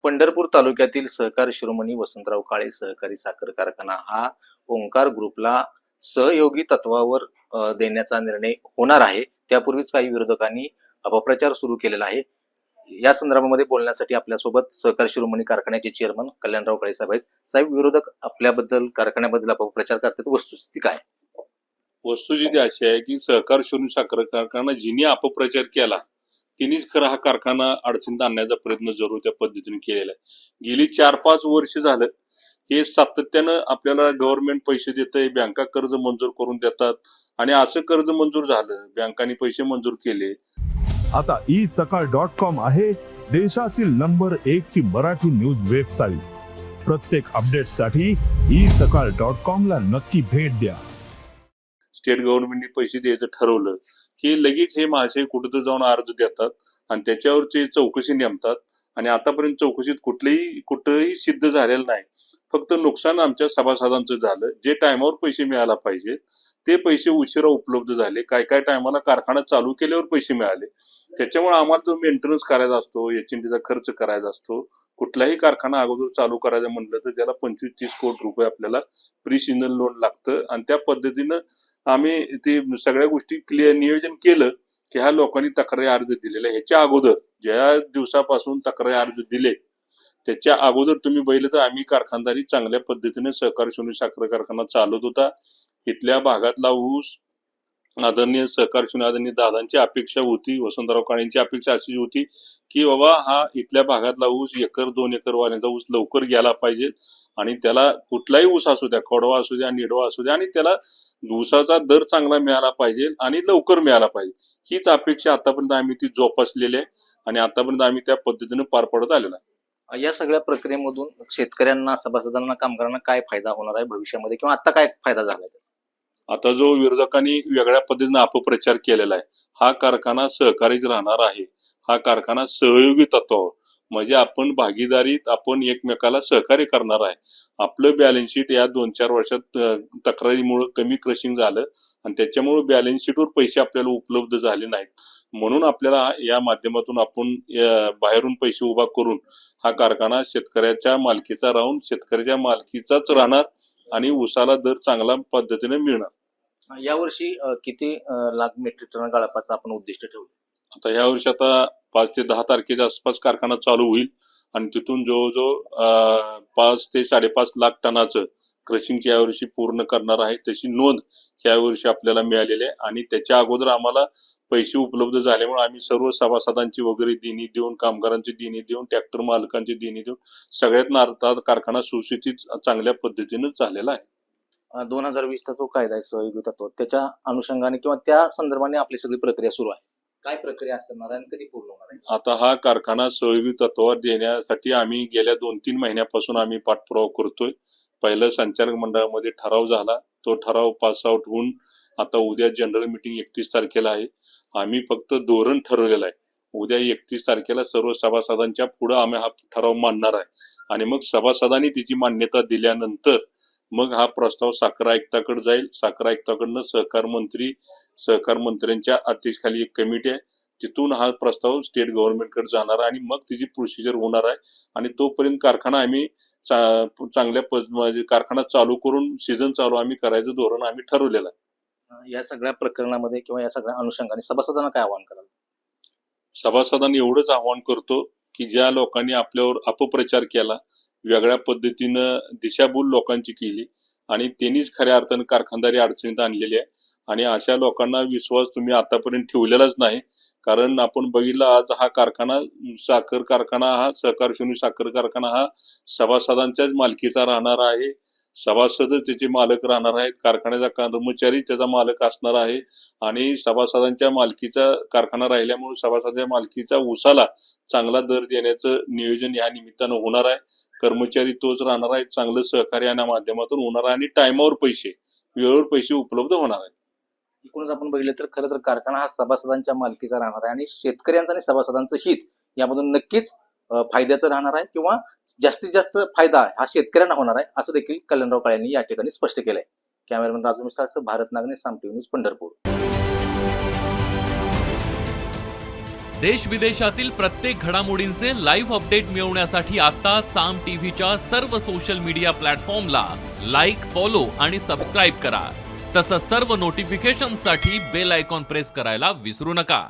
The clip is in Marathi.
पंढरपूर तालुक्यातील सहकार शिरोमणी वसंतराव काळे सहकारी साखर कारखाना हा ओंकार ग्रुपला सहयोगी तत्वावर देण्याचा निर्णय होणार आहे. त्यापूर्वीच काही विरोधकांनी अपप्रचार सुरू केलेला आहे. या संदर्भामध्ये बोलण्यासाठी आपल्यासोबत सहकार शिरोमणी कारखान्याचे चेअरमन कल्याणराव काळे साहेब आहेत. साहेब, विरोधक आपल्याबद्दल कारखान्याबद्दल अपप्रचार करतात, वस्तुस्थिती काय? वस्तुस्थिती अशी आहे की सहकार शिरोमणी साखर कारखाना जिने अपप्रचार केला तिनेच खरं हा कारखाना अडचणीत आणण्याचा प्रयत्न जरूर त्या पद्धतीने केलेला आहे. गेली 4-5 वर्ष झालं हे सातत्यानं आपल्याला गव्हर्नमेंट पैसे देतंय, बँका कर्ज मंजूर करून देतात आणि असं कर्ज मंजूर झालं, बँकांनी पैसे मंजूर केले. आता isakal.com आहे देशातील नंबर 1 ची मराठी न्यूज वेबसाईट. प्रत्येक अपडेटसाठी isakal.com ला नक्की भेट द्या. स्टेट गव्हर्नमेंटने पैसे द्यायचं ठरवलं की लगेच हे महाशय कुठं जाऊन अर्ज देतात आणि त्याच्यावरची चौकशी नेमतात आणि आतापर्यंत चौकशीत कुठंही सिद्ध झालेलं नाही. फक्त नुकसान आमच्या सभासदांचं झालं. जे टायमावर पैसे मिळायला पाहिजे ते पैसे उशिरा उपलब्ध झाले. काय टायमाला कारखाना चालू केल्यावर पैसे मिळाले. त्याच्यामुळे आम्हाला जो मेंटेनन्स करायचा असतो, एचएनडीचा खर्च करायचा असतो, कुठलाही कारखाना अगोदर चालू करायचं म्हणलं तर त्याला 25-30 कोटी रुपये आपल्याला प्री सीजन लोन लागतं आणि त्या पद्धतीनं आम्ही ते सगळ्या गोष्टी क्लिअर नियोजन केलं की ह्या लोकांनी तक्रारी अर्ज दिलेला. ह्याच्या अगोदर ज्या दिवसापासून तक्रारी अर्ज दिले त्याच्या अगोदर तुम्ही बघितलं तर आम्ही कारखानदारी चांगल्या पद्धतीने सहकार शिरोमणी साखर कारखाना चालवत होता. इथल्या भागातला ऊस आदरणीय सहकार शिरोमणी आदरणीय दादांची अपेक्षा होती, वसंतराव काळेंची अपेक्षा अशी होती की बाबा हा इथल्या भागातला ऊस 1-2 एकर वाण्याचा ऊस लवकर गेला पाहिजे आणि त्याला कुठलाही ऊस असू द्या, खोडवा असू द्या, निडवा असू द्या, आणि त्याला ऊसाचा दर चांगला मिळाला पाहिजे आणि लवकर मिळाला पाहिजे. हीच अपेक्षा आतापर्यंत आम्ही ती जोपासलेली आहे आणि आतापर्यंत आम्ही त्या पद्धतीने पार पडत आलेलो आहे. या सगळ्या प्रक्रियेमधून शेतकऱ्यांना, सभासदांना, कामगारांना काय फायदा होणार आहे भविष्यामध्ये, किंवा आता काय फायदा झाला त्याचा? आता जो विरोधकांनी वेगळ्या पद्धतीने अपप्रचार केलेला आहे, हा कारखाना सहकारीच राहणार आहे. हा कारखाना सहयोगी तत्वावर, म्हणजे आपण भागीदारीत आपण एकमेकाला सहकार्य करणार आहे. आपलं बॅलन्स शीट या 2-4 वर्षात तक्रारीमुळे कमी क्रशिंग झालं आणि त्याच्यामुळे बॅलन्स शीटवर पैसे आपल्याला उपलब्ध झाले नाहीत. म्हणून आपल्याला या माध्यमातून आपण बाहेरून पैसे उभा करून हा कारखाना शेतकऱ्याच्या मालकीचा राहून शेतकऱ्याच्या मालकीचाच राहणार आणि ऊसाला दर चांगल्या पद्धतीने मिळणार. यावर्षी किती लाख मेट्रिक टन गाळपाचं आपण उद्दिष्ट ठेवलं? आता या वर्षी आता 5 ते 10 तारखेच्या आसपास कारखाना चालू होईल आणि तिथून जवळजवळ 5 ते 5.5 लाख टनाचं क्रशिंगची यावर्षी पूर्ण करणार आहे. तशी नोंद यावर्षी आपल्याला मिळालेली आहे आणि त्याच्या अगोदर आम्हाला पैसे उपलब्ध झाल्यामुळे आम्ही सर्व सभासदांची वगैरे देणी देऊन, कामगारांची देणी देऊन, ट्रॅक्टर मालकांची देणी देऊन सगळ्यात नारतात कारखाना सुस्थितीत चांगल्या पद्धतीनं झालेला आहे. 2020चा जो कायदा आहे सहयोगी तत्व, त्याच्या अनुषंगाने किंवा त्या संदर्भाने आपली सगळी प्रक्रिया सुरू आहे. काय प्रक्रिया असणार आणि कधी पूर्ण होणार आहे? आता हा कारखाना सहयोगी तत्वावर देण्यासाठी आम्ही गेल्या 2-3 महिन्यापासून आम्ही पाठपुरावा करतोय. पहिलं संचालक मंडळामध्ये ठराव झाला, तो ठराव पास आउट होऊन आता उद्या जनरल मीटिंग 31 तारखेला आहे. आम्ही फक्त धोरण ठरवलेलं आहे. उद्या 31 तारखेला सर्व सभासदांच्या पुढे आम्ही हा ठराव मांडणार आहे आणि मग सभासदांनी तिची मान्यता दिल्यानंतर मग हा प्रस्ताव साखर आयुक्ताकडे जाईल. साखर आयुक्ताकडनं सहकार मंत्र्यांच्या अध्यक्षतेखाली एक कमिटी आहे, तिथून हा प्रस्ताव स्टेट गव्हर्नमेंटकडे जाणार आहे आणि मग तिची प्रोसिजर होणार आहे आणि तोपर्यंत कारखाना आम्ही चांगल्या कारखाना चालू करून सीझन चालू आम्ही करायचं धोरण आम्ही ठरवलेलं आहे. या सगळ्या प्रकरणामध्ये किंवा या सगळ्या अनुषंगाने सभासदांना काय आवाहन कराल? सभासदांनी एवढंच आवाहन करतो की ज्या लोकांनी आपल्यावर अपप्रचार केला, वेगळ्या पद्धतीनं दिशाभूल लोकांची केली आणि त्यांनीच खऱ्या अर्थानं कारखानदारी अडचणीत आणलेली आहे आणि अशा लोकांना विश्वास तुम्ही आतापर्यंत ठेवलेलाच नाही. कारण आपण बघितलं आज हा कारखाना साखर कारखाना, हा सहकार शिरोमणी साखर कारखाना हा सभासदांच्याच मालकीचा राहणार आहे. सभासदच त्याचे मालक राहणार आहेत, कारखान्याचा कर्मचारी त्याचा मालक असणार आहे आणि सभासदांच्या मालकीचा कारखाना राहिल्यामुळे सभासदांच्या मालकीचा ऊसाला चांगला दर देण्याचं नियोजन या निमित्तानं होणार आहे. कर्मचारी तोच राहणार आहे, चांगलं सहकार्य या माध्यमातून होणार आहे आणि टायमावर पैसे, वेळेवर पैसे उपलब्ध होणार आहेत. एकूणच आपण बघितलं तर खरं तर कारखाना हा सभासदांच्या मालकीचा राहणार आहे आणि शेतकऱ्यांचं आणि सभासदांचं हित यामधून नक्कीच फायद्याचं राहणार आहे किंवा जास्तीत जास्त फायदा हा शेतकऱ्यांना होणार आहे, असं देखील कल्याणराव काळेंनी या ठिकाणी स्पष्ट केलंय. कॅमेरामॅन राजू मिसाळ, भारत नागणे, साम टीव्ही न्यूज, पंढरपूर. देश विदेशातील प्रत्येक घडामोडींचे लाईव्ह अपडेट मिळवण्यासाठी आता साम टीव्हीच्या सर्व सोशल मीडिया प्लॅटफॉर्मला लाईक, फॉलो आणि सबस्क्राईब करा. तसंच सर्व नोटिफिकेशनसाठी बेल आयकॉन प्रेस करायला विसरू नका.